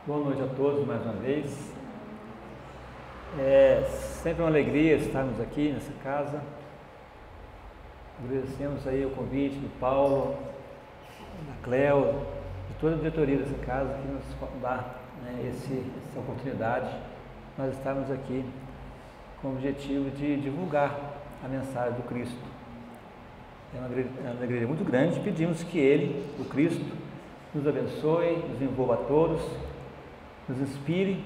Boa noite a todos mais uma vez. É sempre uma alegria estarmos aqui nessa casa. Agradecemos aí o convite do Paulo, da Cleo, de toda a diretoria dessa casa que nos dá essa oportunidade de nós estarmos aqui com o objetivo de divulgar a mensagem do Cristo. É uma alegria muito grande. Pedimos que Ele, o Cristo, nos abençoe, nos envolva a todos, nos inspire,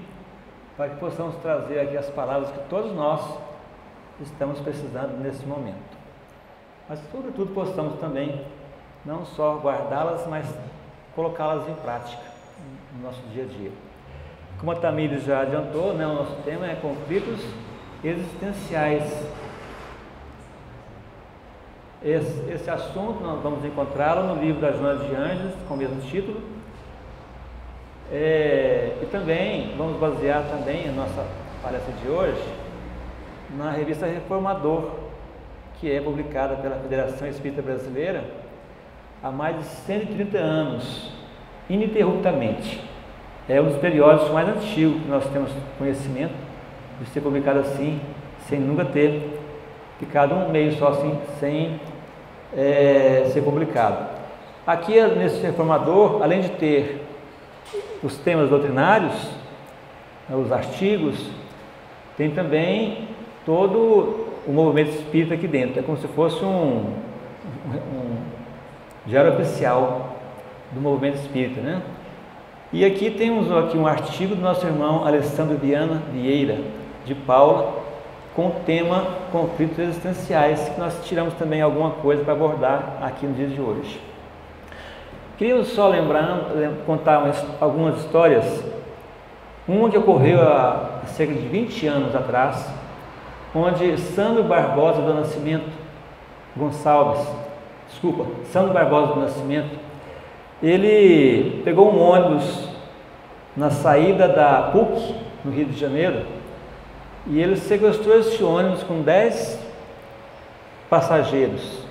para que possamos trazer aqui as palavras que todos nós estamos precisando nesse momento. Mas, sobretudo, possamos também não só guardá-las, mas colocá-las em prática no nosso dia a dia. Como a Tamires já adiantou, o nosso tema é conflitos existenciais. Esse assunto nós vamos encontrá-lo no livro das Joanas de Ângeles, com o mesmo título. E também vamos basear também a nossa palestra de hoje na revista Reformador, que é publicada pela Federação Espírita Brasileira há mais de 130 anos, ininterruptamente. É um dos periódicos mais antigos que nós temos conhecimento de ser publicado assim, sem nunca ter ficado um mês só assim, sem ser publicado. Aqui nesse Reformador, além de ter os temas doutrinários, os artigos, tem também todo o movimento espírita aqui dentro. É como se fosse um diário oficial do movimento espírita, né? E aqui temos um artigo do nosso irmão Alessandro Viana Vieira, de Paula, com o tema conflitos existenciais, que nós tiramos também alguma coisa para abordar aqui no dia de hoje. Queria só contar algumas histórias. Uma que ocorreu há cerca de 20 anos atrás, onde Sandro Barbosa do Nascimento, ele pegou um ônibus na saída da PUC, no Rio de Janeiro, e ele sequestrou esse ônibus com 10 passageiros,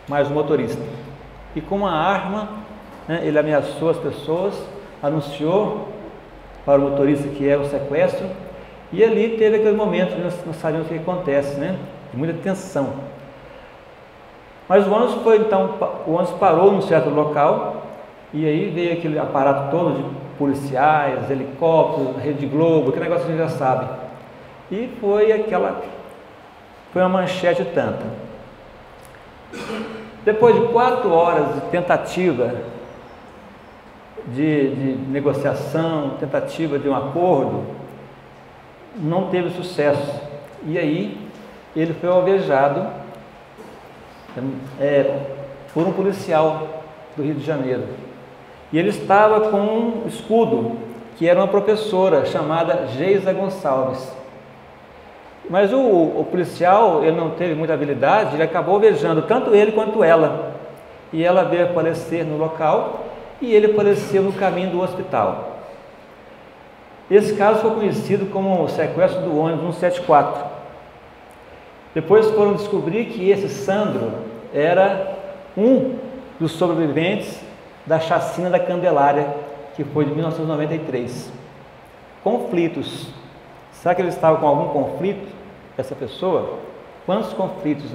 mais o motorista. E com uma arma, ele ameaçou as pessoas, anunciou para o motorista que era um sequestro, e ali teve aquele momento que nós não sabemos o que acontece, de muita tensão. Mas o ônibus parou num certo local, e aí veio aquele aparato todo de policiais, helicópteros, Rede Globo, aquele negócio que a gente já sabe. E foi uma manchete tanta. Depois de 4 horas de tentativa de negociação, tentativa de um acordo, não teve sucesso. E aí ele foi alvejado por um policial do Rio de Janeiro. E ele estava com um escudo, que era uma professora chamada Geisa Gonçalves. Mas o policial, ele não teve muita habilidade, ele acabou alvejando tanto ele quanto ela. E ela veio a falecer no local, e ele faleceu no caminho do hospital. Esse caso foi conhecido como o sequestro do ônibus 174. Depois foram descobrir que esse Sandro era um dos sobreviventes da chacina da Candelária, que foi de 1993. Conflitos. Será que ele estava com algum conflito, essa pessoa? Quantos conflitos,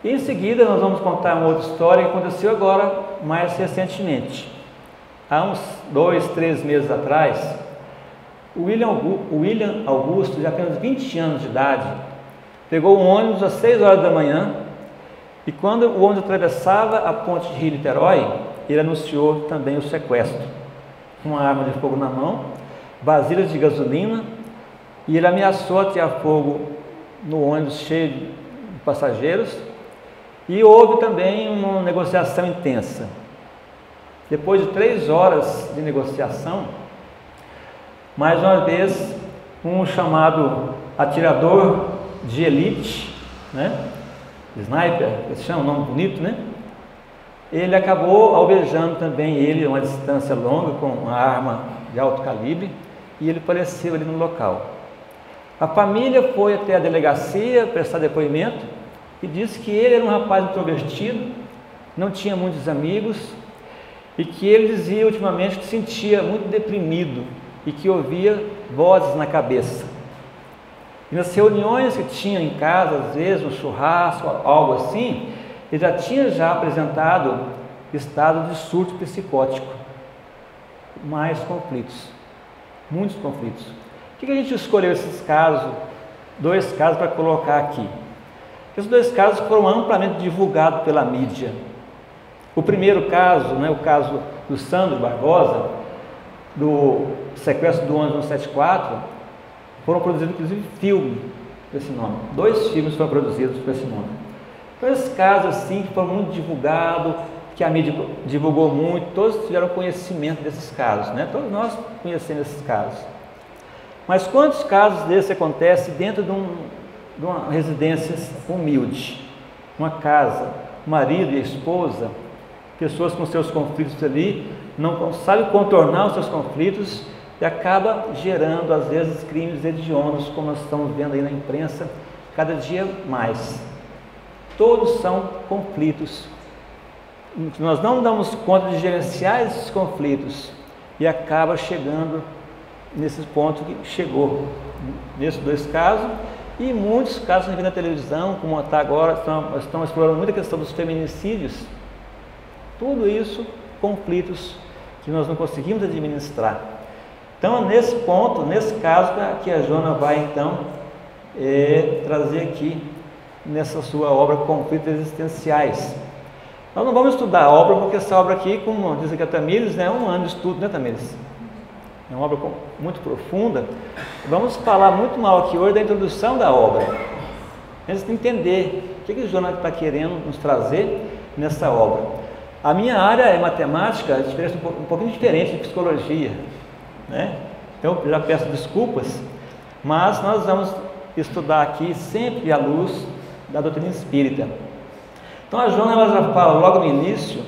E em seguida nós vamos contar uma outra história que aconteceu agora, mais recentemente. Há uns 2, 3 meses atrás, o William Augusto, de apenas 20 anos de idade, pegou um ônibus às 6 horas da manhã, e quando o ônibus atravessava a ponte de Rio-Niterói, ele anunciou também o sequestro. Uma arma de fogo na mão, vasilhas de gasolina, e ele ameaçou atear fogo no ônibus cheio de passageiros, e houve também uma negociação intensa. Depois de 3 horas de negociação, mais uma vez, um chamado atirador de elite, sniper, eles chamam um nome bonito, Ele acabou alvejando também ele a uma distância longa com uma arma de alto calibre, e ele faleceu ali no local. A família foi até a delegacia prestar depoimento e disse que ele era um rapaz introvertido, não tinha muitos amigos, e que ele dizia ultimamente que se sentia muito deprimido e que ouvia vozes na cabeça. E nas reuniões que tinha em casa, às vezes um churrasco, algo assim, ele já apresentado estado de surto psicótico. Mais conflitos, muitos conflitos. Por que a gente escolheu esses casos, 2 casos para colocar aqui? Esses 2 casos foram amplamente divulgados pela mídia. O primeiro caso, o caso do Sandro Barbosa, do sequestro do ônibus 174, foram produzidos inclusive filmes com esse nome. 2 filmes foram produzidos com esse nome. Então esses casos assim que foram muito divulgados, que a mídia divulgou muito, todos tiveram conhecimento desses casos, Todos nós conhecemos esses casos. Mas quantos casos desses acontecem dentro de uma residência humilde, uma casa, o marido e a esposa, pessoas com seus conflitos ali, não sabem contornar os seus conflitos e acaba gerando, às vezes, crimes hediondos, como nós estamos vendo aí na imprensa, cada dia mais. Todos são conflitos. Nós não damos conta de gerenciar esses conflitos e acaba chegando nesse ponto que chegou, nesses 2 casos, e muitos casos na televisão, como está agora, estão explorando muito a questão dos feminicídios. Tudo isso, conflitos que nós não conseguimos administrar. Então, nesse ponto, nesse caso, que a Joana vai, então, trazer aqui, nessa sua obra, Conflitos Existenciais. Nós não vamos estudar a obra, porque essa obra aqui, como diz aqui a Tamires, é um ano de estudo, Tamires? É uma obra muito profunda. Vamos falar muito mal aqui hoje da introdução da obra. A gente tem que entender o que a Joana está querendo nos trazer nessa obra. A minha área é matemática, a diferença um pouquinho diferente de psicologia, Então, já peço desculpas, mas nós vamos estudar aqui sempre à luz da doutrina espírita. Então, a Joana ela já fala logo no início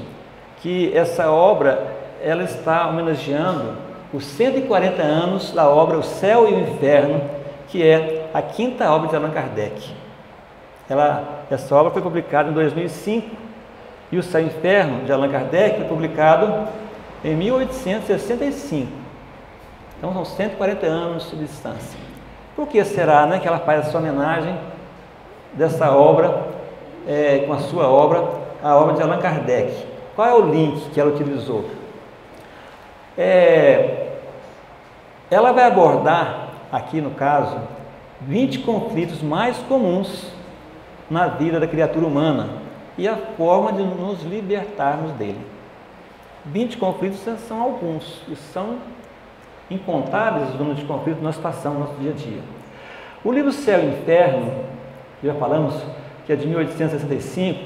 que essa obra ela está homenageando os 140 anos da obra O Céu e o Inferno, que é a 5ª obra de Allan Kardec. Essa obra foi publicada em 2005 e O Céu e o Inferno de Allan Kardec foi publicado em 1865. Então são 140 anos de distância. Por que será que ela faz essa homenagem dessa obra, com a sua obra, a obra de Allan Kardec? Qual é o link que ela utilizou? Ela vai abordar, aqui no caso, 20 conflitos mais comuns na vida da criatura humana e a forma de nos libertarmos dele. 20 conflitos são alguns, e são incontáveis os números de conflitos que nós passamos no nosso dia a dia. O livro Céu e Inferno, que já falamos, que é de 1865,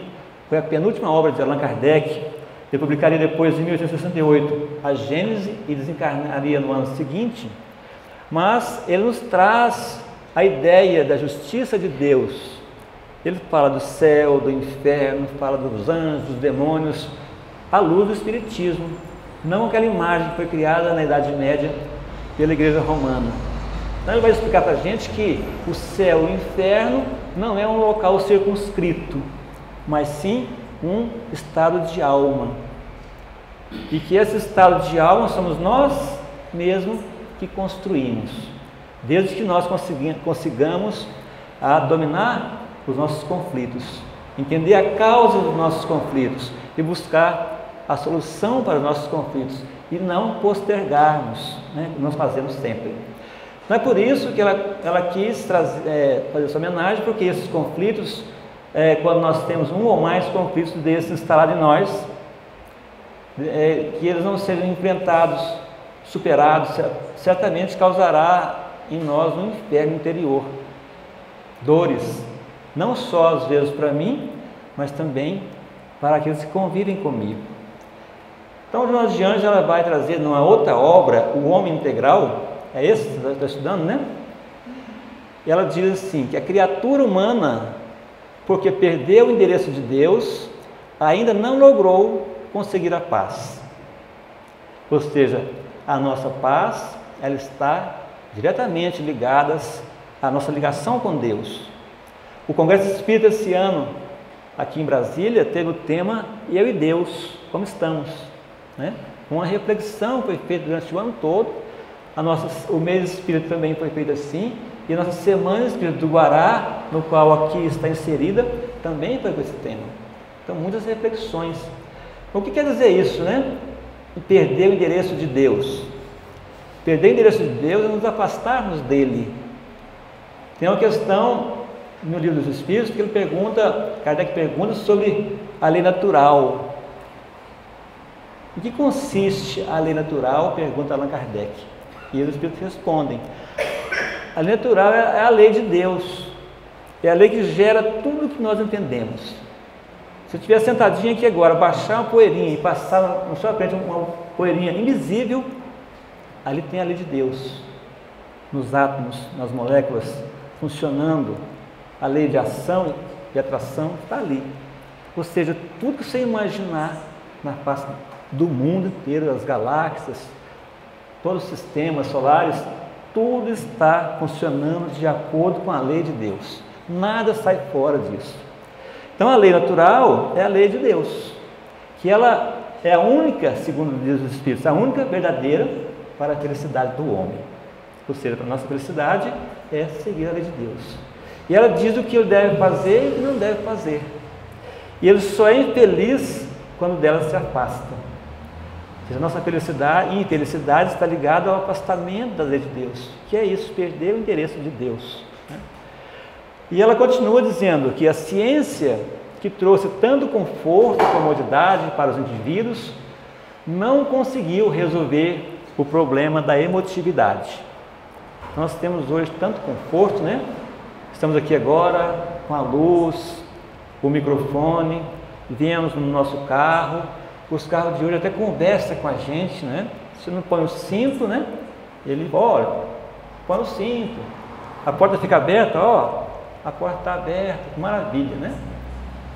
foi a penúltima obra de Allan Kardec. Ele publicaria depois, em 1868, a Gênese e desencarnaria no ano seguinte, mas ele nos traz a ideia da justiça de Deus. Ele fala do céu, do inferno, fala dos anjos, dos demônios, à luz do Espiritismo, não aquela imagem que foi criada na Idade Média pela Igreja Romana. Então ele vai explicar para a gente que o céu e o inferno não é um local circunscrito, mas sim um estado de alma, e que esse estado de alma somos nós mesmos que construímos, desde que nós consigamos dominar os nossos conflitos, entender a causa dos nossos conflitos e buscar a solução para os nossos conflitos e não postergarmos, como nós fazemos sempre. Não é por isso que ela quis fazer essa homenagem, porque esses conflitos, quando nós temos um ou mais conflitos desses instalados em nós, que eles não sejam enfrentados, superados, certamente causará em nós um inferno interior, dores, não só às vezes para mim, mas também para aqueles que convivem comigo. Então, Joana de Anjos ela vai trazer numa outra obra, O Homem Integral, é esse que você está estudando, E ela diz assim, que a criatura humana, porque perdeu o endereço de Deus, ainda não logrou conseguir a paz. Ou seja, a nossa paz, ela está diretamente ligada à nossa ligação com Deus. O Congresso Espírita esse ano, aqui em Brasília, teve o tema Eu e Deus, como estamos? né? Uma reflexão foi feita durante o ano todo, o mês espírita também foi feito assim, e a nossa semana espírita do Guará, no qual aqui está inserida, também foi com esse tema. Então, muitas reflexões. O que quer dizer isso, né? Perder o endereço de Deus. Perder o endereço de Deus é nos afastarmos dele. Tem uma questão no Livro dos Espíritos que Kardec pergunta sobre a lei natural. Em que consiste a lei natural? Pergunta Allan Kardec. E os Espíritos respondem. A lei natural é a lei de Deus. É a lei que gera tudo o que nós entendemos. Se eu estiver sentadinho aqui agora, baixar uma poeirinha e passar na sua frente uma poeirinha invisível, ali tem a lei de Deus. Nos átomos, nas moléculas, funcionando. A lei de ação e atração está ali. Ou seja, tudo que você imaginar na face do mundo inteiro, as galáxias, todos os sistemas solares, tudo está funcionando de acordo com a lei de Deus. Nada sai fora disso. Então a lei natural é a lei de Deus, que ela é a única, segundo diz os Espíritos, a única verdadeira para a felicidade do homem. Ou seja, para a nossa felicidade é seguir a lei de Deus. E ela diz o que ele deve fazer e o que não deve fazer. E ele só é infeliz quando dela se afasta. Ou seja, a nossa felicidade e infelicidade está ligada ao afastamento da lei de Deus, que é isso, perder o endereço de Deus. E ela continua dizendo que a ciência, que trouxe tanto conforto e comodidade para os indivíduos, não conseguiu resolver o problema da emotividade. Nós temos hoje tanto conforto, né? Estamos aqui agora com a luz, o microfone, viemos no nosso carro, os carros de hoje até conversam com a gente, né? Se não põe o cinto, né? Ele, olha, põe o cinto, a porta fica aberta, ó, a porta está aberta, que maravilha, né?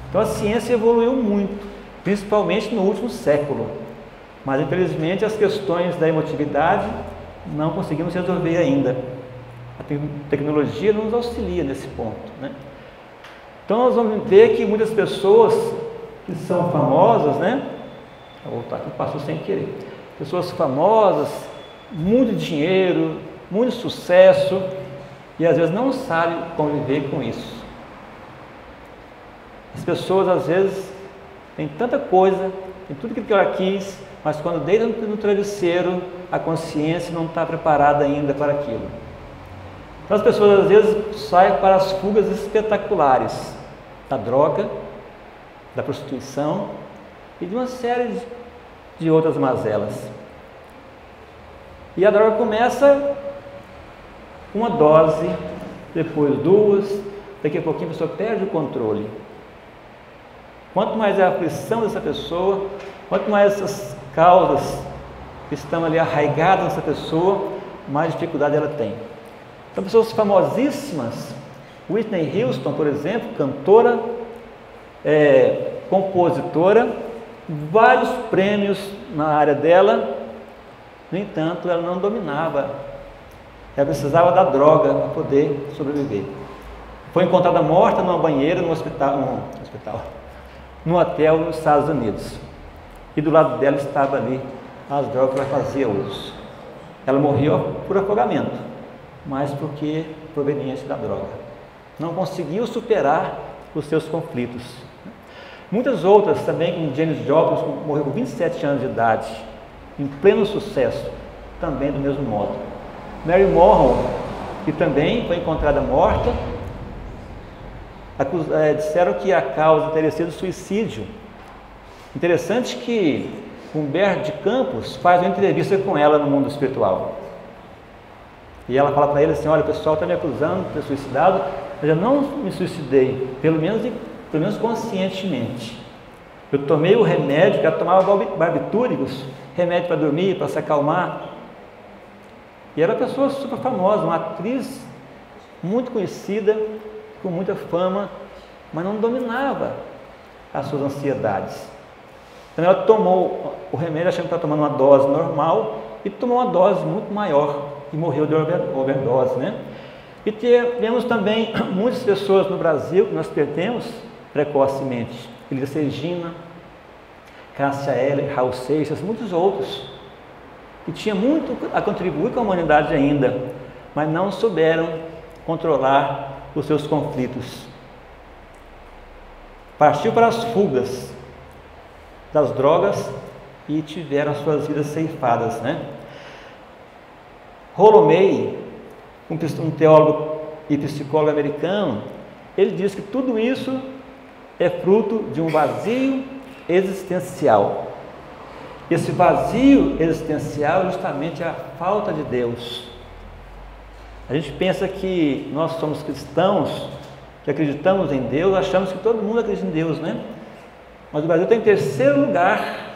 Então a ciência evoluiu muito, principalmente no último século, mas infelizmente as questões da emotividade não conseguimos resolver ainda. A tecnologia não nos auxilia nesse ponto, né? Então nós vamos ver que muitas pessoas que são famosas, né? Vou voltar aqui, passou sem querer. Pessoas famosas, muito dinheiro, muito sucesso, e às vezes não sabem conviver com isso. As pessoas às vezes têm tanta coisa, tem tudo que ela quis, mas quando deitam no travesseiro, a consciência não está preparada ainda para aquilo. Então as pessoas às vezes saem para as fugas espetaculares da droga, da prostituição e de uma série de outras mazelas. E a droga começa uma dose, depois duas, daqui a pouquinho a pessoa perde o controle. Quanto mais é a aflição dessa pessoa, quanto mais essas causas que estão ali arraigadas nessa pessoa, mais dificuldade ela tem. Então, pessoas famosíssimas, Whitney Houston, por exemplo, cantora, compositora, vários prêmios na área dela, no entanto, ela não dominava, ela precisava da droga para poder sobreviver. Foi encontrada morta numa banheira num hotel nos Estados Unidos. E do lado dela estava ali as drogas que ela fazia uso. Ela morreu por afogamento, mas porque proveniente da droga. Não conseguiu superar os seus conflitos. Muitas outras também, como Janis Joplin, que morreu com 27 anos de idade, em pleno sucesso, também do mesmo modo. Mary Monroe, que também foi encontrada morta, disseram que a causa teria sido suicídio. Interessante que Humberto de Campos faz uma entrevista com ela no mundo espiritual. E ela fala para ele assim, olha, o pessoal está me acusando de ter suicidado, mas eu não me suicidei, pelo menos conscientemente. Eu tomei o remédio, que ela tomava barbitúricos, remédio para dormir, para se acalmar. E era uma pessoa super famosa, uma atriz muito conhecida, com muita fama, mas não dominava as suas ansiedades. Então ela tomou o remédio achando que estava tomando uma dose normal e tomou uma dose muito maior e morreu de overdose, né? E temos também muitas pessoas no Brasil que nós perdemos precocemente. Elis Regina, Cássia Eller, Raul Seixas, muitos outros, que tinham muito a contribuir com a humanidade ainda, mas não souberam controlar os seus conflitos. Partiu para as fugas das drogas e tiveram as suas vidas ceifadas, né? Rollo May, um teólogo e psicólogo americano, ele diz que tudo isso é fruto de um vazio existencial. Esse vazio existencial é justamente a falta de Deus. A gente pensa que nós somos cristãos, que acreditamos em Deus, achamos que todo mundo acredita em Deus, né? Mas o Brasil está em terceiro lugar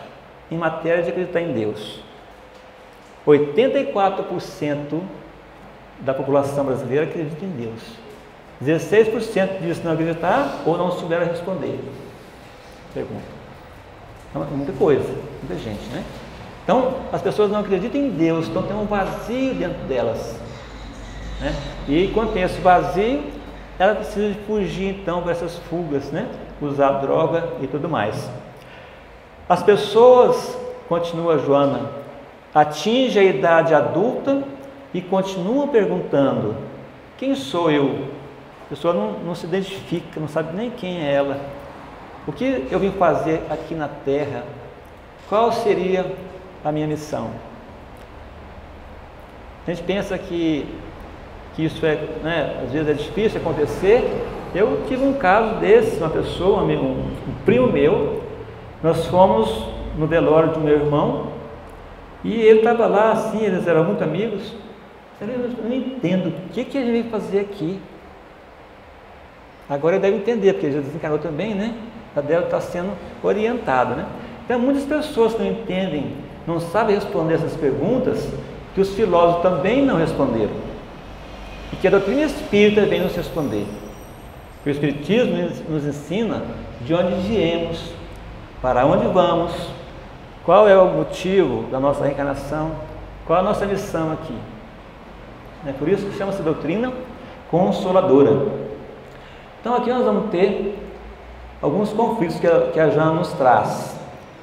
em matéria de acreditar em Deus. 84% da população brasileira acredita em Deus. 16% diz não acreditar ou não souberam responder. Pergunta. Então, é muita coisa, muita gente, né? Então, as pessoas não acreditam em Deus, então tem um vazio dentro delas, né? E quando tem esse vazio, ela precisa de fugir então para essas fugas, né? Usar droga e tudo mais. As pessoas, continua Joana, atingem a idade adulta e continuam perguntando: quem sou eu? A pessoa não se identifica, não sabe nem quem é ela. O que eu vim fazer aqui na Terra? Qual seria a minha missão? A gente pensa que isso é, né, às vezes é difícil acontecer. Eu tive um caso desse, uma pessoa, um primo meu, nós fomos no velório do meu irmão e ele estava lá assim, eles eram muito amigos. Eu não entendo o que ele veio fazer aqui. Agora ele deve entender, porque ele já desencarnou também, né? Já deve estar sendo orientado, né? Então muitas pessoas não entendem, não sabem responder essas perguntas que os filósofos também não responderam e que a doutrina espírita vem nos responder. O Espiritismo nos ensina de onde viemos, para onde vamos, qual é o motivo da nossa reencarnação, qual é a nossa missão aqui. É por isso que chama-se doutrina consoladora. Então aqui nós vamos ter alguns conflitos que a Jana nos traz.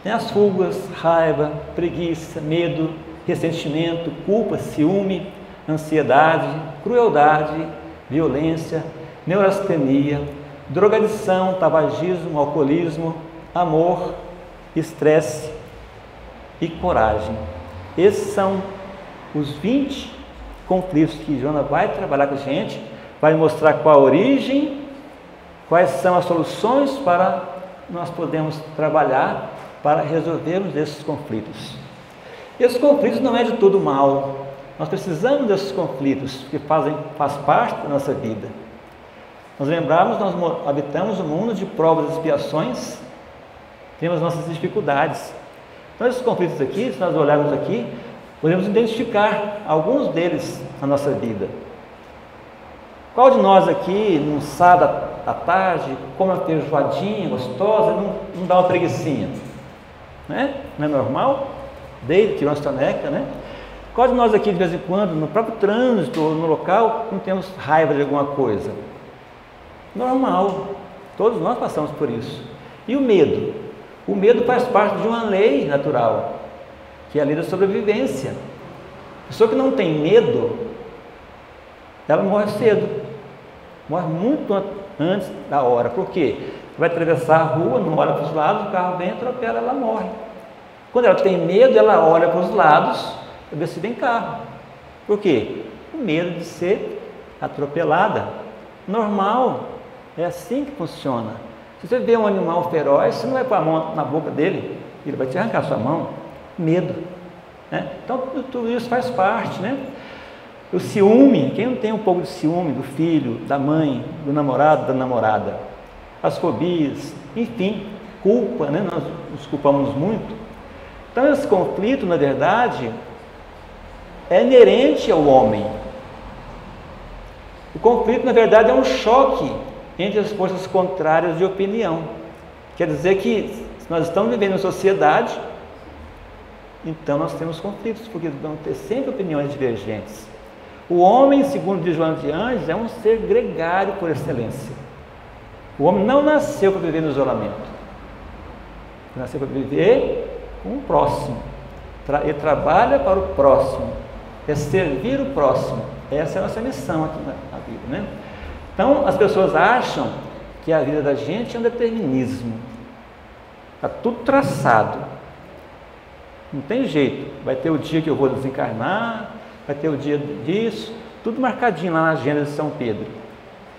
Tem as fugas, raiva, preguiça, medo, ressentimento, culpa, ciúme, ansiedade, crueldade, violência, neurastenia, drogadição, tabagismo, alcoolismo, amor, estresse e coragem. Esses são os 20 conflitos que Joana vai trabalhar com a gente, vai mostrar qual a origem, quais são as soluções para nós podermos trabalhar para resolvermos esses conflitos. Esses conflitos não é de todo mal. Nós precisamos desses conflitos, que faz parte da nossa vida. Nós lembramos, nós habitamos um mundo de provas e expiações, temos nossas dificuldades. Então esses conflitos aqui, se nós olharmos aqui, podemos identificar alguns deles na nossa vida. Qual de nós aqui, num sábado à tarde, come uma feijoadinha gostosa, não dá uma preguicinha? Né? Não é normal? Desde que uma soneca, né? Qual de nós aqui, de vez em quando, no próprio trânsito ou no local, não temos raiva de alguma coisa? Normal. Todos nós passamos por isso. E o medo? O medo faz parte de uma lei natural, que é a lei da sobrevivência. A pessoa que não tem medo, ela morre cedo. Morre muito antes da hora. Por quê? Vai atravessar a rua, não olha para os lados, o carro vem, atropela, ela morre. Quando ela tem medo, ela olha para os lados para ver se vem carro. Por quê? O medo de ser atropelada. Normal. É assim que funciona. Se você vê um animal feroz, você não vai pôr a mão na boca dele, ele vai te arrancar a sua mão. Medo. Né? Então, tudo isso faz parte, né? O ciúme, quem não tem um pouco de ciúme do filho, da mãe, do namorado, da namorada? As fobias, enfim, culpa, né? Nós nos culpamos muito. Então, esse conflito, na verdade, é inerente ao homem. O conflito, na verdade, é um choque entre as forças contrárias de opinião. Quer dizer que, se nós estamos vivendo em sociedade, então nós temos conflitos, porque vamos ter sempre opiniões divergentes. O homem, segundo diz Joana de Ângeles, é um ser gregário por excelência. O homem não nasceu para viver no isolamento. Nasceu para viver com o próximo. Ele trabalha para o próximo. É servir o próximo. Essa é a nossa missão aqui na vida, né? Então, as pessoas acham que a vida da gente é um determinismo. Está tudo traçado. Não tem jeito. Vai ter o dia que eu vou desencarnar, vai ter o dia disso, tudo marcadinho lá na agenda de São Pedro.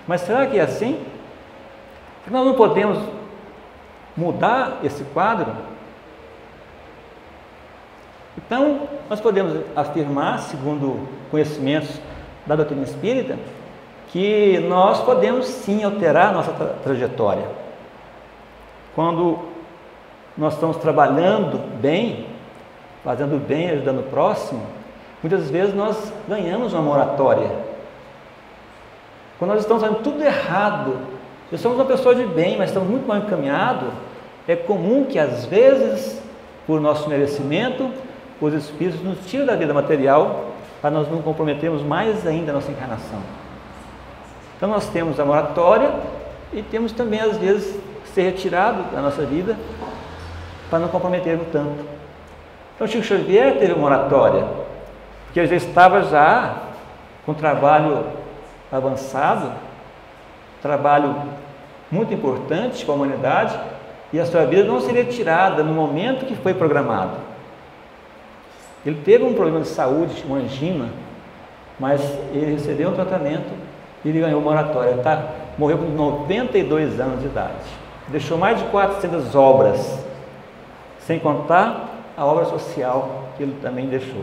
Mas será que é assim? Nós não podemos mudar esse quadro? Então, nós podemos afirmar, segundo conhecimentos da doutrina espírita, que nós podemos sim alterar a nossa trajetória. Quando nós estamos trabalhando bem, fazendo bem, ajudando o próximo, muitas vezes nós ganhamos uma moratória. Quando nós estamos fazendo tudo errado, nós somos uma pessoa de bem, mas estamos muito mal encaminhados, é comum que às vezes, por nosso merecimento, os espíritos nos tiram da vida material para nós não comprometermos mais ainda a nossa encarnação. Então nós temos a moratória e temos também às vezes ser retirado da nossa vida para não comprometermos tanto. Então Chico Xavier teve moratória, porque ele já estava já com trabalho avançado, trabalho muito importante para a humanidade, e a sua vida não seria tirada no momento que foi programado. Ele teve um problema de saúde, uma angina, mas ele recebeu um tratamento e ele ganhou moratória. Morreu com 92 anos de idade. Deixou mais de 400 obras, sem contar a obra social que ele também deixou.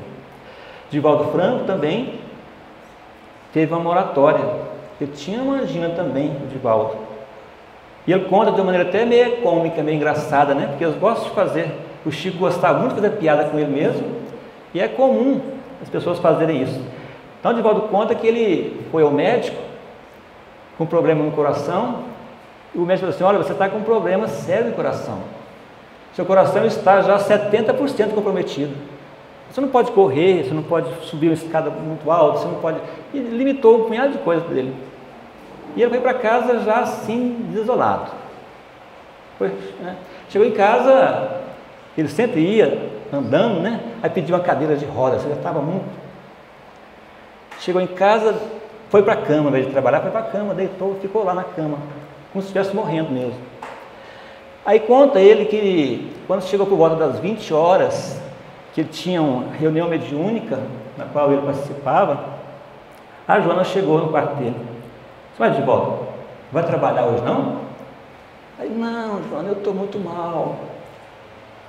Divaldo Franco também teve uma moratória. Ele tinha uma angina também, o Divaldo. E ele conta de uma maneira até meio cômica, meio engraçada, né? Porque eles gostam de fazer. O Chico gostava muito de fazer piada com ele mesmo. E é comum as pessoas fazerem isso. Então, Divaldo conta que ele foi ao médico com problema no coração. E o médico falou assim: olha, você está com um problema sério no coração. Seu coração está já 70% comprometido. Você não pode correr, você não pode subir uma escada muito alta, você não pode... E limitou um punhado de coisas dele. E ele foi para casa já assim, desolado. Chegou em casa, ele sempre ia andando, né? Aí pediu uma cadeira de rodas, já estava muito. Chegou em casa, foi para a cama, ao invés de trabalhar, foi para a cama, deitou, ficou lá na cama, como se estivesse morrendo mesmo. Aí conta ele que quando chegou por volta das 20 horas, que ele tinha uma reunião mediúnica, na qual ele participava, a Joana chegou no quarto dele. Você vai de volta? Vai trabalhar hoje não? Aí, não, Joana, eu estou muito mal.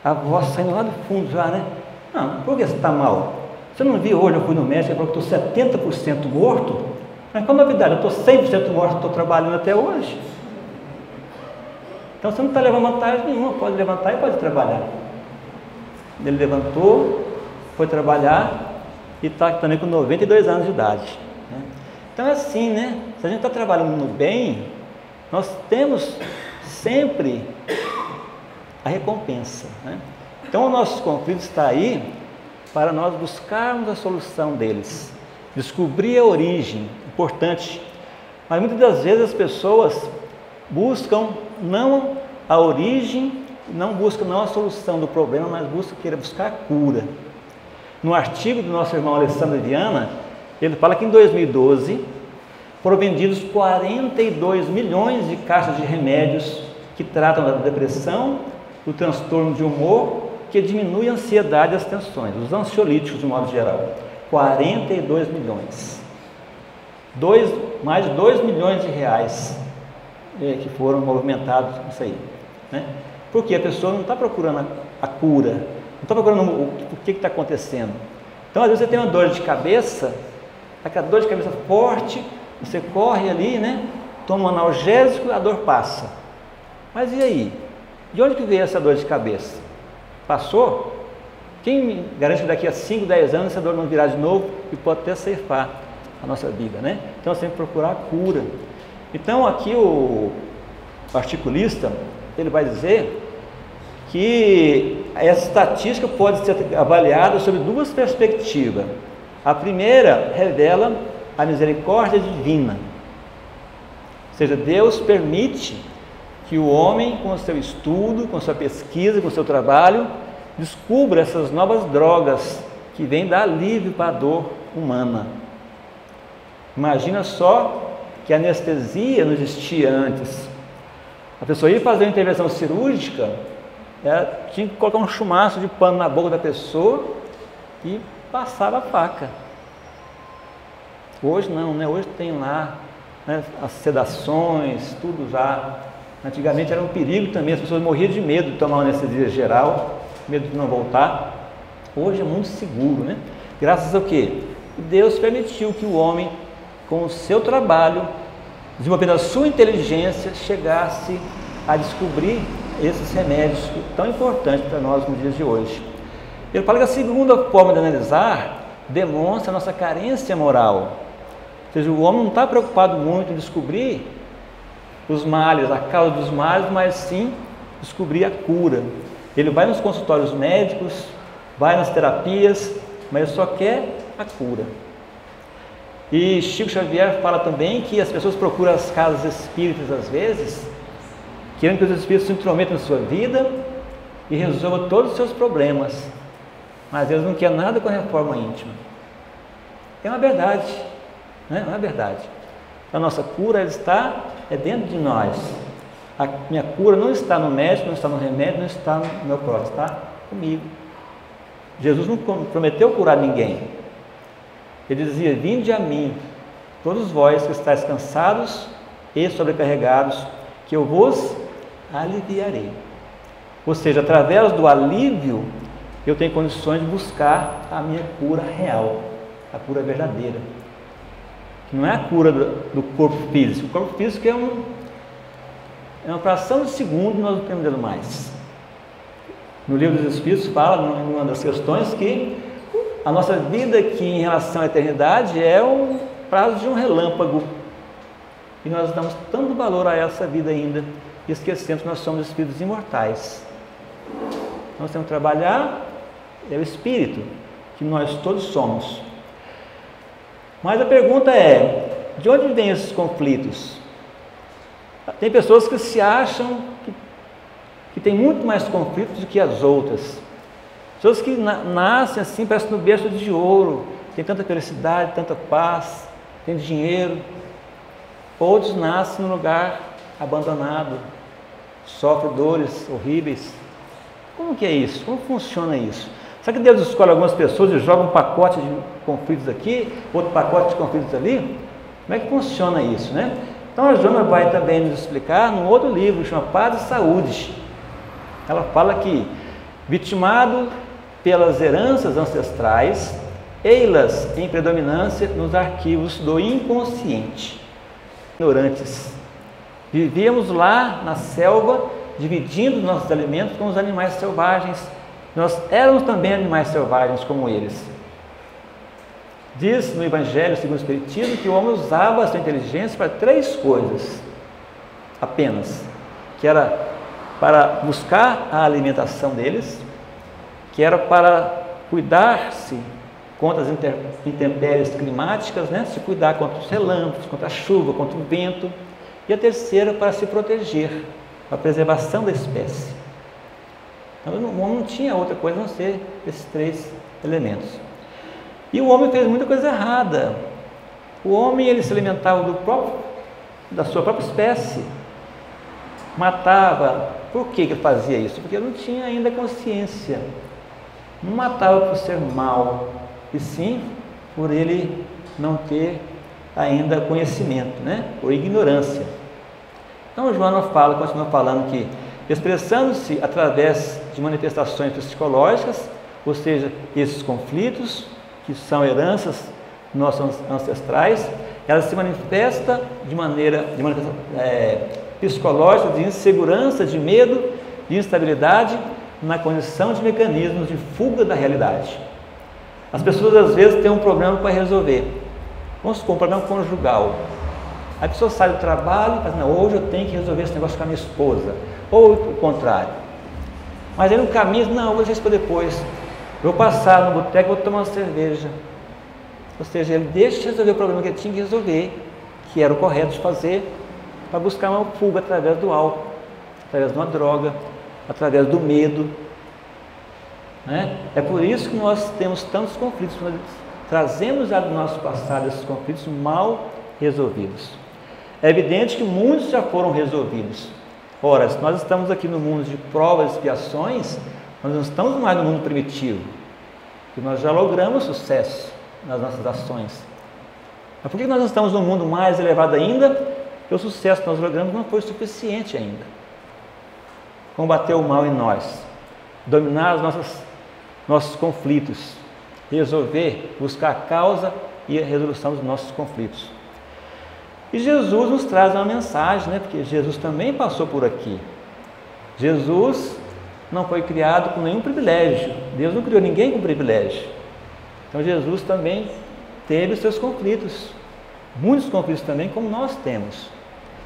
A voz saindo lá do fundo já, né? Não, por que você está mal? Você não viu hoje, eu fui no médico, ele falou que estou 70% morto? Mas qual novidade? Eu estou 100% morto, estou trabalhando até hoje. Então você não está levando vantagem nenhuma, pode levantar e pode trabalhar. Ele levantou, foi trabalhar e está também com 92 anos de idade. Né? Então é assim, né? Se a gente está trabalhando no bem, nós temos sempre a recompensa. Né? Então o nosso conflito está aí para nós buscarmos a solução deles, descobrir a origem, importante. Mas muitas das vezes as pessoas buscam não a origem, não buscam não a solução do problema, mas querem buscar a cura. No artigo do nosso irmão Alessandro Viana, ele fala que em 2012 foram vendidos 42 milhões de caixas de remédios que tratam da depressão, do transtorno de humor, que diminui a ansiedade e as tensões, os ansiolíticos de modo geral. 42 milhões. Mais de 2 milhões de reais que foram movimentados com isso aí. Né? Porque a pessoa não está procurando a cura, não está procurando o que está acontecendo. Então, às vezes você tem uma dor de cabeça, aquela dor de cabeça forte, você corre ali, né? Toma um analgésico, a dor passa. Mas e aí? De onde que veio essa dor de cabeça? Passou? Quem me garante que daqui a 5, 10 anos essa dor não virá de novo e pode até ceifar a nossa vida, né? Então, sempre procurar a cura. Então, aqui o articulista, ele vai dizer que essa estatística pode ser avaliada sob duas perspectivas. A primeira revela a misericórdia divina, ou seja, Deus permite que o homem, com o seu estudo, com a sua pesquisa, com o seu trabalho, descubra essas novas drogas que vêm dar alívio para a dor humana. Imagina só que a anestesia não existia antes. A pessoa ia fazer uma intervenção cirúrgica, tinha que colocar um chumaço de pano na boca da pessoa e passava a faca. Hoje não, né? Hoje tem lá, né, as sedações, tudo já. Antigamente era um perigo também, as pessoas morriam de medo de tomar uma anestesia geral, medo de não voltar. Hoje é muito seguro, né? Graças ao quê? Deus permitiu que o homem, com o seu trabalho, desenvolvendo a sua inteligência, chegasse a descobrir esses remédios tão importantes para nós nos dias de hoje. Ele fala que a segunda forma de analisar demonstra a nossa carência moral. Ou seja, o homem não está preocupado muito em descobrir os males, a causa dos males, mas sim descobrir a cura. Ele vai nos consultórios médicos, vai nas terapias, mas ele só quer a cura. E Chico Xavier fala também que as pessoas procuram as casas espíritas às vezes, querendo que os espíritos se intrometam na sua vida e resolvam todos os seus problemas, mas eles não querem nada com a reforma íntima. É uma verdade, né? É uma verdade. A nossa cura está dentro de nós. A minha cura não está no médico, não está no remédio, não está no meu próximo, está comigo. Jesus não prometeu curar ninguém. Ele dizia: vinde a mim, todos vós que estáis cansados e sobrecarregados, que eu vos aliviarei. Ou seja, através do alívio, eu tenho condições de buscar a minha cura real, a cura verdadeira. Que não é a cura do corpo físico. O corpo físico é uma fração de segundo, nós não temos mais. No Livro dos Espíritos fala, numa das questões, que a nossa vida aqui em relação à eternidade é o prazo de um relâmpago. E nós damos tanto valor a essa vida ainda, e esquecemos que nós somos espíritos imortais. Nós temos que trabalhar, é o espírito que nós todos somos. Mas a pergunta é, de onde vêm esses conflitos? Tem pessoas que se acham que tem muito mais conflitos do que as outras. Pessoas que nascem assim, parecem no berço de ouro, tem tanta felicidade, tanta paz, tem dinheiro. Outros nascem num lugar abandonado, sofrem dores horríveis. Como que é isso? Como funciona isso? Será que Deus escolhe algumas pessoas e joga um pacote de conflitos aqui, outro pacote de conflitos ali? Como é que funciona isso, né? Então a Joana vai também nos explicar num outro livro, chama Paz e Saúde. Ela fala que, vitimado pelas heranças ancestrais, ei-las em predominância nos arquivos do inconsciente. Ignorantes. Vivíamos lá na selva, dividindo nossos alimentos com os animais selvagens. Nós éramos também animais selvagens como eles. Diz no Evangelho segundo o Espiritismo que o homem usava a sua inteligência para 3 coisas apenas, que era para buscar a alimentação deles, que era para cuidar-se contra as intempéries climáticas, né? Se cuidar contra os relâmpagos, contra a chuva, contra o vento, e a terceira para se proteger, para a preservação da espécie. Então, o homem não tinha outra coisa a não ser esses 3 elementos. E o homem fez muita coisa errada. O homem, ele se alimentava da sua própria espécie, matava. Por que ele fazia isso? Porque ele não tinha ainda consciência. Não matava por ser mal, e sim por ele não ter ainda conhecimento, né? Por ignorância. Então Joana continua falando que, expressando-se através de manifestações psicológicas, ou seja, esses conflitos, que são heranças nossas ancestrais, ela se manifesta de maneira psicológica, de insegurança, de medo, de instabilidade, na condição de mecanismos de fuga da realidade. As pessoas às vezes têm um problema para resolver. Vamos supor, um problema conjugal. A pessoa sai do trabalho e fala: não, hoje eu tenho que resolver esse negócio com a minha esposa. Ou o contrário. Mas aí no caminho, não, eu vou deixar isso para depois. Eu vou passar no boteco e vou tomar uma cerveja. Ou seja, ele deixa de resolver o problema que ele tinha que resolver, que era o correto de fazer, para buscar uma fuga através do álcool. através de uma droga, através do medo, né? É por isso que nós temos tantos conflitos, nós trazemos já do nosso passado esses conflitos mal resolvidos. É evidente que muitos já foram resolvidos. Ora, se nós estamos aqui no mundo de provas e expiações, nós não estamos mais no mundo primitivo, porque nós já logramos sucesso nas nossas ações. Mas por que nós não estamos num mundo mais elevado ainda? Porque o sucesso que nós logramos não foi suficiente ainda. Combater o mal em nós, dominar nossos conflitos, resolver, buscar a causa e a resolução dos nossos conflitos. E Jesus nos traz uma mensagem, né? Porque Jesus também passou por aqui. Jesus não foi criado com nenhum privilégio. Deus não criou ninguém com privilégio. Então Jesus também teve os seus conflitos, muitos conflitos também, como nós temos.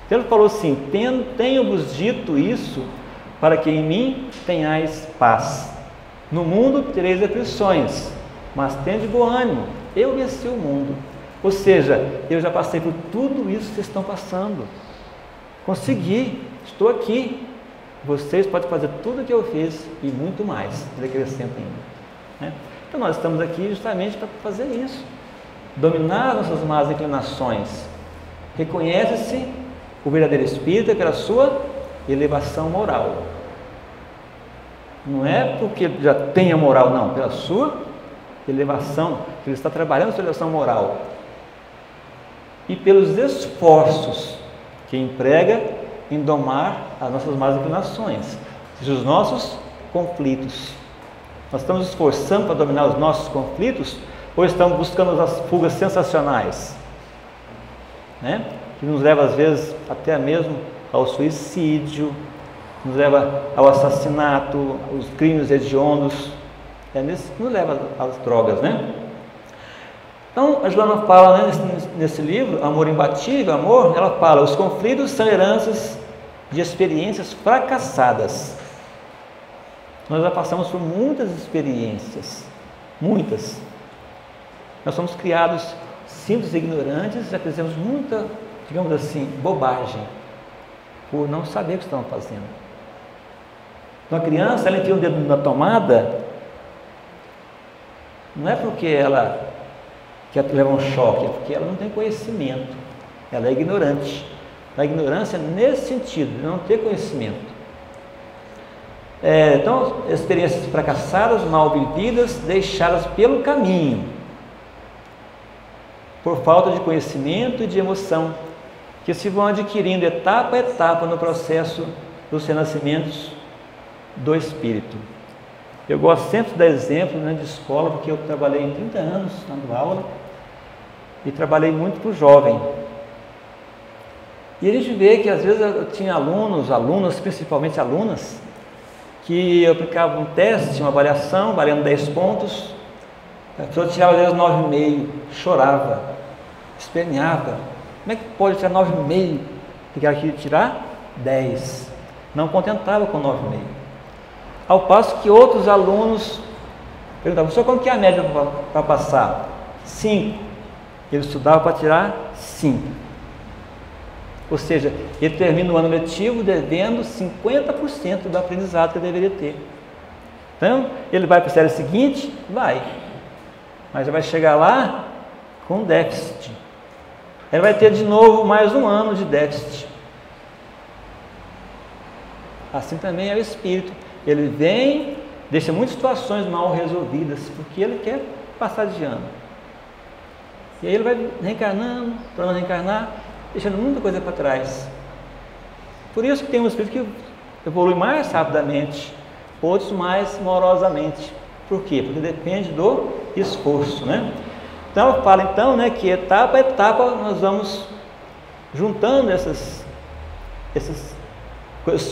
Então ele falou assim: tenho-vos dito isso para que em mim tenhais paz. No mundo tereis aflições, mas tende bom ânimo, eu venci o mundo. Ou seja, eu já passei por tudo isso que vocês estão passando. Consegui, estou aqui. Vocês podem fazer tudo o que eu fiz e muito mais, ele acrescenta ainda, né? Então nós estamos aqui justamente para fazer isso, dominar nossas más inclinações. Reconhece-se o verdadeiro espírita pela sua elevação moral. Não é porque já tenha moral, não, pela sua elevação, que ele está trabalhando a sua elevação moral. E pelos esforços que emprega em domar as nossas más inclinações, os nossos conflitos. Nós estamos esforçando para dominar os nossos conflitos ou estamos buscando as fugas sensacionais, né? Que nos leva às vezes até mesmo ao suicídio, nos leva ao assassinato, aos crimes hediondos, nos leva às drogas, né? Então, a Joana fala, né, nesse livro, Amor Imbatível, Amor, ela fala: os conflitos são heranças de experiências fracassadas. Nós já passamos por muitas experiências, muitas. Nós somos criados simples e ignorantes, já fizemos muita, digamos assim, bobagem, por não saber o que estamos fazendo. Uma criança, ela enfia o dedo na tomada, não é porque ela quer levar um choque, é porque ela não tem conhecimento, ela é ignorante. A ignorância nesse sentido, de não ter conhecimento. Então, experiências fracassadas, mal vividas, deixadas pelo caminho, por falta de conhecimento e de emoção, que se vão adquirindo etapa a etapa no processo dos renascimentos do Espírito. Eu gosto sempre de dar exemplo, né, de escola, porque eu trabalhei em 30 anos dando aula e trabalhei muito para o jovem. E a gente vê que às vezes eu tinha alunas, principalmente alunas, que eu aplicava um teste, uma avaliação, valendo 10 pontos, a pessoa tirava às vezes 9,5, chorava, esperneava. Como é que pode tirar 9,5? Porque ela queria tirar 10, não contentava com 9,5. Ao passo que outros alunos perguntavam: professor, qual que é a média para passar? 5. Ele estudava para tirar 5. Ou seja, ele termina o ano letivo devendo 50% do aprendizado que ele deveria ter. Então, ele vai para a série seguinte? Vai. Mas vai chegar lá com déficit. Ele vai ter de novo mais um ano de déficit. Assim também é o espírito. Ele vem, deixa muitas situações mal resolvidas, porque ele quer passar de ano. E aí ele vai reencarnando, para não reencarnar, deixando muita coisa para trás. Por isso que tem um espírito que evolui mais rapidamente, outros mais morosamente. Por quê? Porque depende do esforço, né? Então ela fala então, né, que etapa a etapa nós vamos juntando esses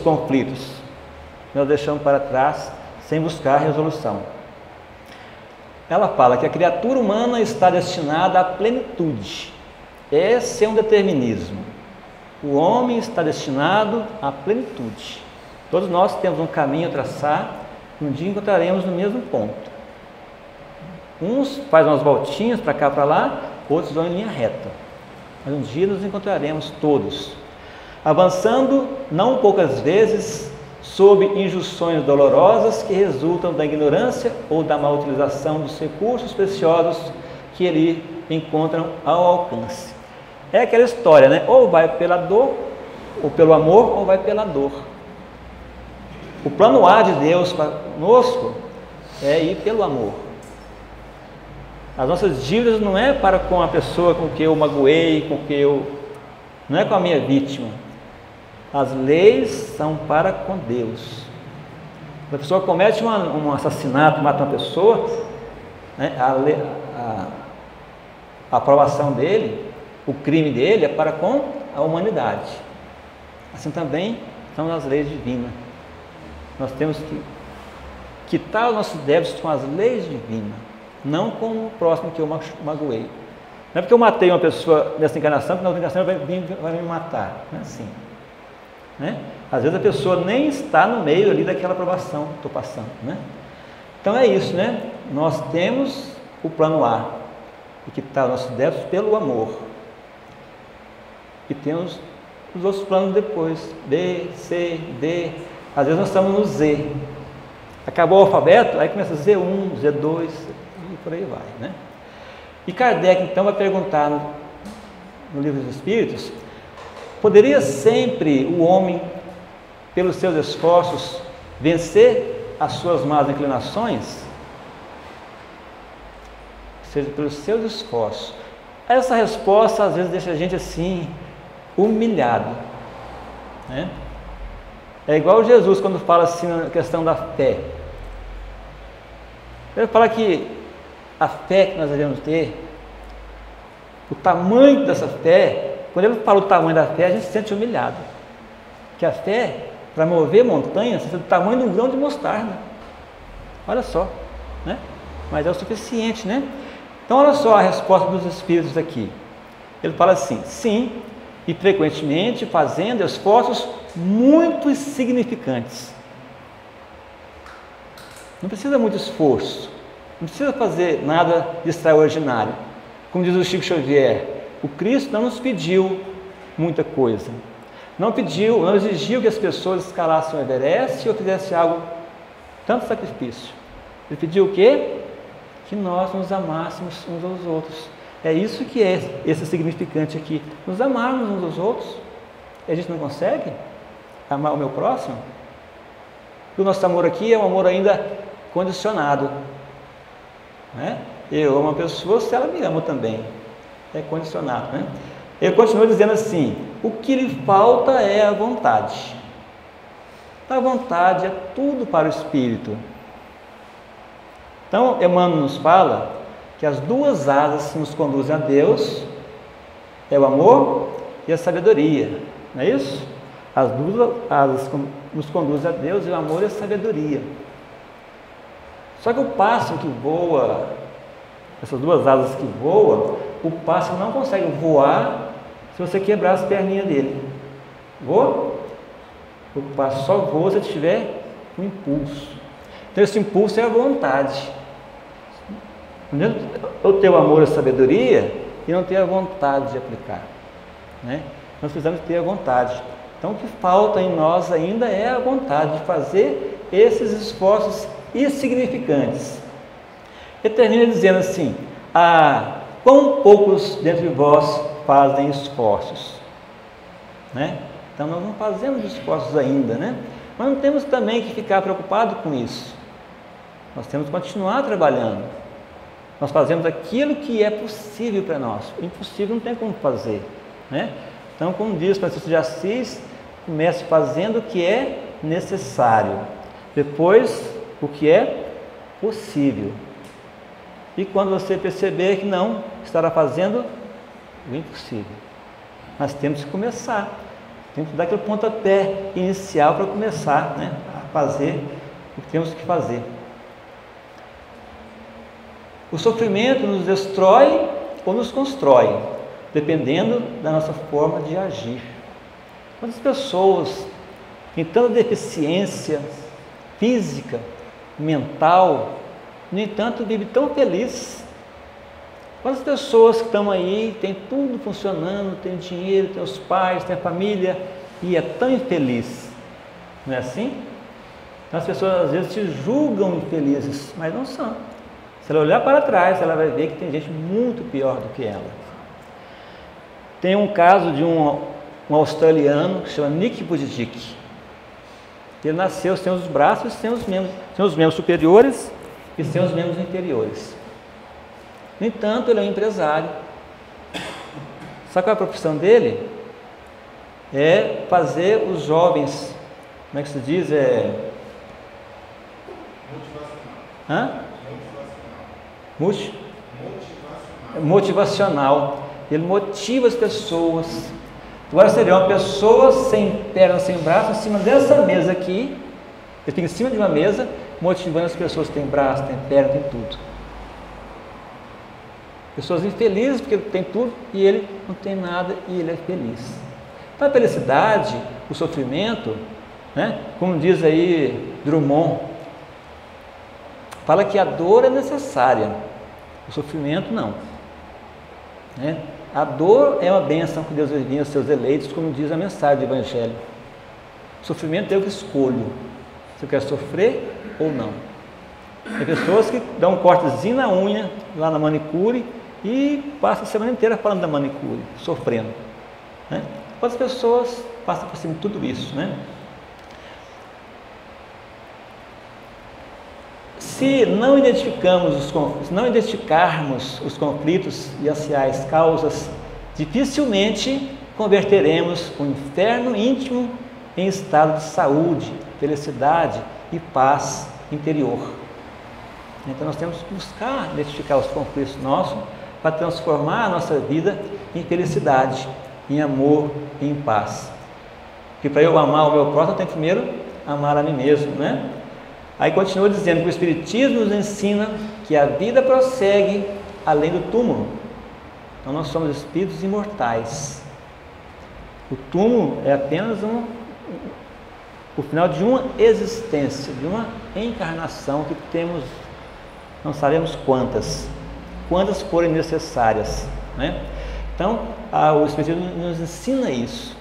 conflitos. Nós deixamos para trás sem buscar resolução. Ela fala que a criatura humana está destinada à plenitude. Esse é um determinismo. O homem está destinado à plenitude. Todos nós temos um caminho a traçar, um dia encontraremos no mesmo ponto. Uns fazem umas voltinhas para cá para lá, outros vão em linha reta. Mas um dia nos encontraremos todos. avançando não poucas vezes sob injunções dolorosas que resultam da ignorância ou da má utilização dos recursos preciosos que ali encontram ao alcance. É aquela história, né? Ou vai pela dor, ou pelo amor, ou vai pela dor. O plano A de Deus conosco é ir pelo amor. As nossas dívidas não é para com a pessoa com que eu magoei, não é com a minha vítima. As leis são para com Deus. Quando a pessoa comete um assassinato, mata uma pessoa, né, a aprovação dele, o crime dele é para com a humanidade. Assim também são as leis divinas. Nós temos que quitar os nossos débitos com as leis divinas, não com o próximo que eu magoei. Não é porque eu matei uma pessoa nessa encarnação que na outra encarnação vai me matar. Não é assim. Né? Às vezes a pessoa nem está no meio ali daquela aprovação que estou passando. Né? Então é isso, né? Nós temos o plano A, e quitar os nossos débitos pelo amor. E temos os outros planos depois, B, C, D. Às vezes nós estamos no Z. Acabou o alfabeto, aí começa Z1, Z2 e por aí vai, né? E Kardec então vai perguntar no Livro dos Espíritos: poderia sempre o homem, pelos seus esforços, vencer as suas más inclinações? Ou seja, pelos seus esforços. Essa resposta às vezes deixa a gente assim, humilhado, né? É igual Jesus quando fala assim na questão da fé. Ele fala que a fé que nós devemos ter, o tamanho dessa fé, quando ele fala o tamanho da fé, a gente se sente humilhado. Que a fé, para mover montanhas, é do tamanho de um grão de mostarda. Olha só, né? Mas é o suficiente, né? Então olha só a resposta dos Espíritos aqui. Ele fala assim: sim, e frequentemente fazendo esforços muito significantes. Não precisa muito esforço, não precisa fazer nada de extraordinário. Como diz o Chico Xavier, o Cristo não nos pediu muita coisa, não exigiu que as pessoas escalassem o Everest ou fizessem algo, tanto sacrifício. Ele pediu o quê? Que nós nos amássemos uns aos outros. É isso que é esse significante aqui, nos amarmos uns aos outros. E a gente não consegue amar o meu próximo? E o nosso amor aqui é um amor ainda condicionado, né? Eu amo uma pessoa se ela me ama também, é condicionado, né? Ele continua dizendo assim: o que lhe falta é a vontade. A vontade é tudo para o espírito. Então Emmanuel nos fala que as duas asas que nos conduzem a Deus é o amor e a sabedoria, não é isso? As duas asas que nos conduzem a Deus é o amor e a sabedoria. Só que o pássaro que voa, essas duas asas que voam, o pássaro não consegue voar se você quebrar as perninhas dele. Voa? O pássaro só voa se tiver um impulso. Então esse impulso é a vontade. Eu tenho amor e sabedoria e não tenho a vontade de aplicar, né? Nós precisamos ter a vontade. Então o que falta em nós ainda é a vontade de fazer esses esforços insignificantes. Ele termina dizendo assim: quão poucos dentre vós fazem esforços, né? Então nós não fazemos esforços ainda, né? Mas não temos também que ficar preocupado com isso. Nós temos que continuar trabalhando. Nós fazemos aquilo que é possível para nós. O impossível não tem como fazer, né? Então, como diz Francisco de Assis, comece fazendo o que é necessário, depois o que é possível. E quando você perceber que não, estará fazendo o impossível. Mas temos que começar, temos que dar aquele pontapé inicial para começar, né, a fazer o que temos que fazer. O sofrimento nos destrói ou nos constrói, dependendo da nossa forma de agir. Quantas pessoas têm tanta deficiência física, mental, no entanto vivem tão felizes? Quantas pessoas que estão aí, têm tudo funcionando, têm dinheiro, têm os pais, têm a família, e é tão infeliz. Não é assim? Então as pessoas às vezes se julgam infelizes, mas não são. Se ela olhar para trás, ela vai ver que tem gente muito pior do que ela. Tem um caso de um australiano que se chama Nick Vujicic. Ele nasceu sem os braços, sem os membros superiores e sem os membros inferiores. No entanto, ele é um empresário. Sabe qual é a profissão dele? É fazer os jovens, como é que se diz? Motivacional. Ele motiva as pessoas. Agora seria uma pessoa sem perna, sem braço, em cima dessa mesa aqui. Ele fica em cima de uma mesa, motivando as pessoas que têm braço, têm perna, têm tudo. Pessoas infelizes porque ele tem tudo e ele não tem nada e ele é feliz. Então a felicidade, o sofrimento, né? Como diz aí Drummond, fala que a dor é necessária, o sofrimento não. Né? A dor é uma bênção que Deus envia aos seus eleitos, como diz a mensagem do Evangelho. O sofrimento é eu que escolho se eu quero sofrer ou não. Tem pessoas que dão um cortezinho na unha, lá na manicure, e passam a semana inteira falando da manicure, sofrendo. Né? Outras pessoas passam por cima de tudo isso. Né? Se não identificarmos os conflitos e as reais causas, dificilmente converteremos o inferno íntimo em estado de saúde, felicidade e paz interior. Então nós temos que buscar identificar os conflitos nossos para transformar a nossa vida em felicidade, em amor e em paz. Porque para eu amar o meu próximo, eu tenho que primeiro amar a mim mesmo, né? Aí continua dizendo que o Espiritismo nos ensina que a vida prossegue além do túmulo. Então nós somos espíritos imortais. O túmulo é apenas o final de uma existência, de uma encarnação que temos, não sabemos quantas forem necessárias. Né? Então o Espiritismo nos ensina isso.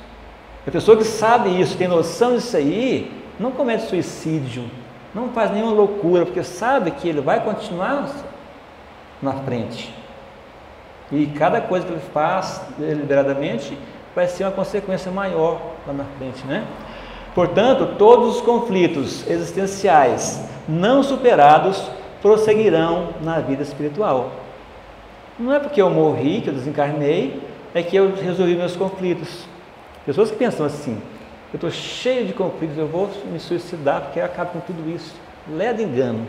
A pessoa que sabe isso, tem noção disso aí, não comete suicídio, não faz nenhuma loucura, porque sabe que ele vai continuar na frente. E cada coisa que ele faz deliberadamente vai ser uma consequência maior lá na frente, né? Portanto, todos os conflitos existenciais não superados prosseguirão na vida espiritual. Não é porque eu morri, que eu desencarnei, é que eu resolvi meus conflitos. Pessoas que pensam assim: eu estou cheio de conflitos, eu vou me suicidar porque eu acabo com tudo isso. Ledo engano.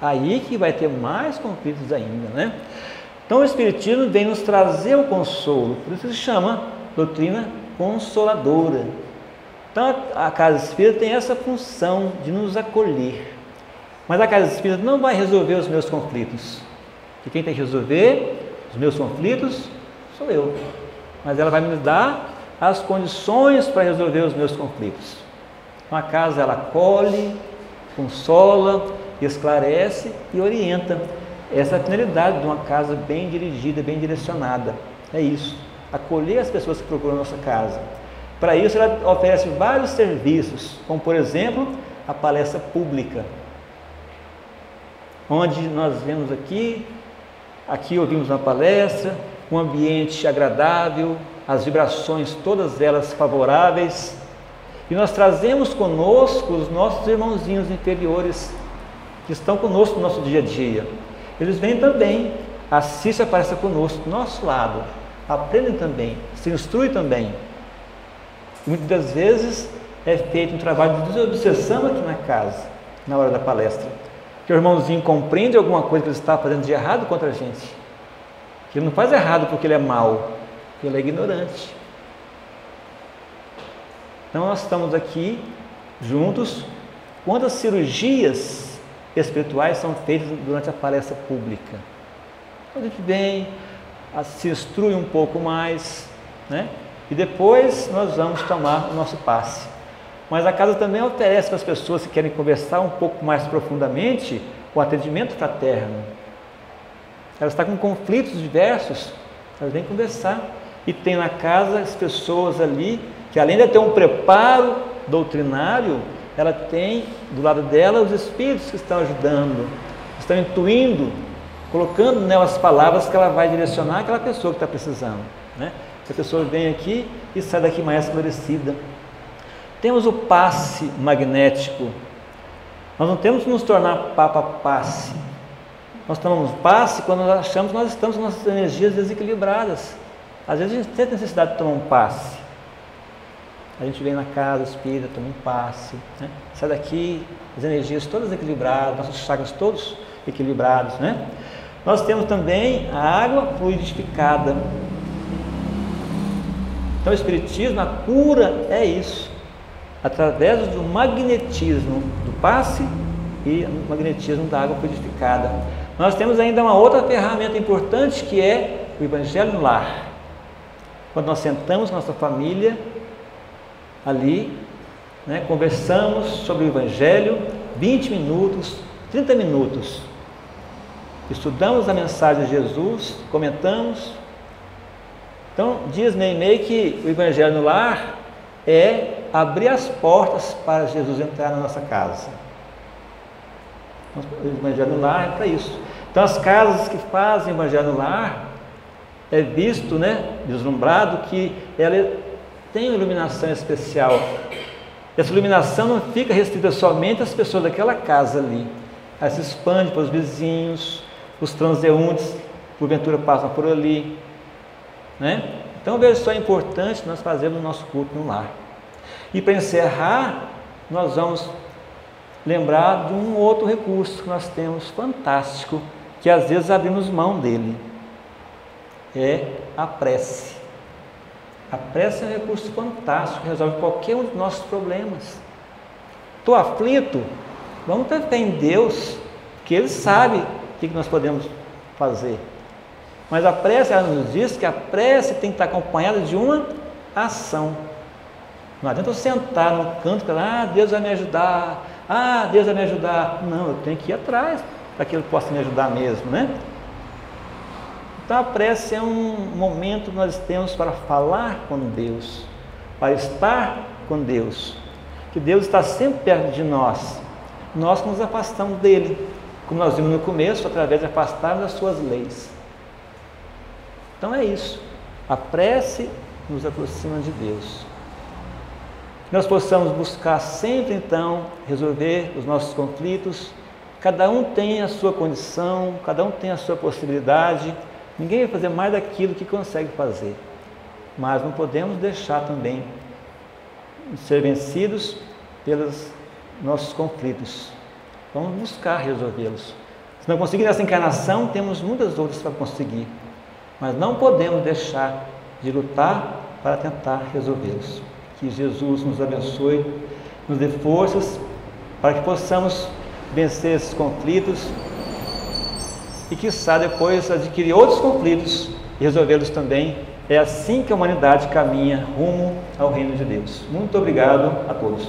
Aí que vai ter mais conflitos ainda, né? Então o Espiritismo vem nos trazer o consolo, por isso se chama doutrina consoladora. Então a Casa Espírita tem essa função de nos acolher. Mas a Casa Espírita não vai resolver os meus conflitos. E quem tem que resolver os meus conflitos sou eu. Mas ela vai me dar as condições para resolver os meus conflitos. Então a casa ela acolhe, consola, esclarece e orienta. Essa é a finalidade de uma casa bem dirigida, bem direcionada. É isso, acolher as pessoas que procuram a nossa casa. Para isso ela oferece vários serviços, como por exemplo a palestra pública, onde nós vemos aqui ouvimos uma palestra, um ambiente agradável, as vibrações todas elas favoráveis, e nós trazemos conosco os nossos irmãozinhos inferiores que estão conosco no nosso dia a dia. Eles vêm também, assistem a palestra conosco, do nosso lado, aprendem também, se instruem também. Muitas das vezes é feito um trabalho de desobsessão aqui na casa, na hora da palestra, que o irmãozinho compreende alguma coisa que ele está fazendo de errado contra a gente, que ele não faz errado porque ele é mau, porque ele é ignorante. Então nós estamos aqui juntos. Quantas cirurgias espirituais são feitas durante a palestra pública? A gente vem, se instrui um pouco mais, né? E depois nós vamos tomar o nosso passe. Mas a casa também oferece para as pessoas que querem conversar um pouco mais profundamente o atendimento fraterno. Ela está com conflitos diversos, elas vêm conversar. e tem na casa as pessoas ali, que além de ter um preparo doutrinário, ela tem do lado dela os espíritos que estão ajudando, estão intuindo, colocando nela as palavras que ela vai direcionar aquela pessoa que está precisando, né? A pessoa vem aqui e sai daqui mais esclarecida. Temos o passe magnético. Nós não temos que nos tornar papa-passe. Nós tomamos passe quando nós achamos que nós estamos com nossas energias desequilibradas. Às vezes a gente tem necessidade de tomar um passe. A gente vem na casa espírita, toma um passe, né? Sai daqui, as energias todas equilibradas, nossos chakras todos equilibrados, né? Nós temos também a água fluidificada. Então o Espiritismo, a cura é isso, através do magnetismo do passe e o magnetismo da água fluidificada. Nós temos ainda uma outra ferramenta importante, que é o Evangelho no lar. Quando nós sentamos nossa família ali, né, conversamos sobre o Evangelho, 20 minutos, 30 minutos, estudamos a mensagem de Jesus, comentamos. Então, diz Meimei que o Evangelho no lar é abrir as portas para Jesus entrar na nossa casa. O Evangelho no lar é para isso. Então, as casas que fazem o Evangelho no lar, é visto, né, deslumbrado, que ela tem uma iluminação especial. Essa iluminação não fica restrita somente às pessoas daquela casa ali. Ela se expande para os vizinhos, os transeuntes, porventura passam por ali, né? Então veja só, é importante nós fazermos o nosso culto no lar. E para encerrar, nós vamos lembrar de um outro recurso que nós temos fantástico, que às vezes abrimos mão dele, é a prece. A prece é um recurso fantástico, que resolve qualquer um dos nossos problemas. Estou aflito, vamos ter fé em Deus, que Ele sabe o que nós podemos fazer. Mas a prece, ela nos diz que a prece tem que estar acompanhada de uma ação. Não adianta eu sentar no canto e falar, Deus vai me ajudar, Deus vai me ajudar. Não, eu tenho que ir atrás para que Ele possa me ajudar mesmo, né? Então a prece é um momento que nós temos para falar com Deus, para estar com Deus, que Deus está sempre perto de nós. Nós nos afastamos dele, como nós vimos no começo, através de afastar das suas leis. Então é isso, a prece nos aproxima de Deus. Que nós possamos buscar sempre então resolver os nossos conflitos. Cada um tem a sua condição, cada um tem a sua possibilidade. Ninguém vai fazer mais daquilo que consegue fazer, mas não podemos deixar também de ser vencidos pelos nossos conflitos. Vamos buscar resolvê-los. Se não conseguir nessa encarnação, temos muitas outras para conseguir, mas não podemos deixar de lutar para tentar resolvê-los. Que Jesus nos abençoe, nos dê forças para que possamos vencer esses conflitos e, quiçá, depois adquirir outros conflitos e resolvê-los também. É assim que a humanidade caminha rumo ao reino de Deus. Muito obrigado a todos.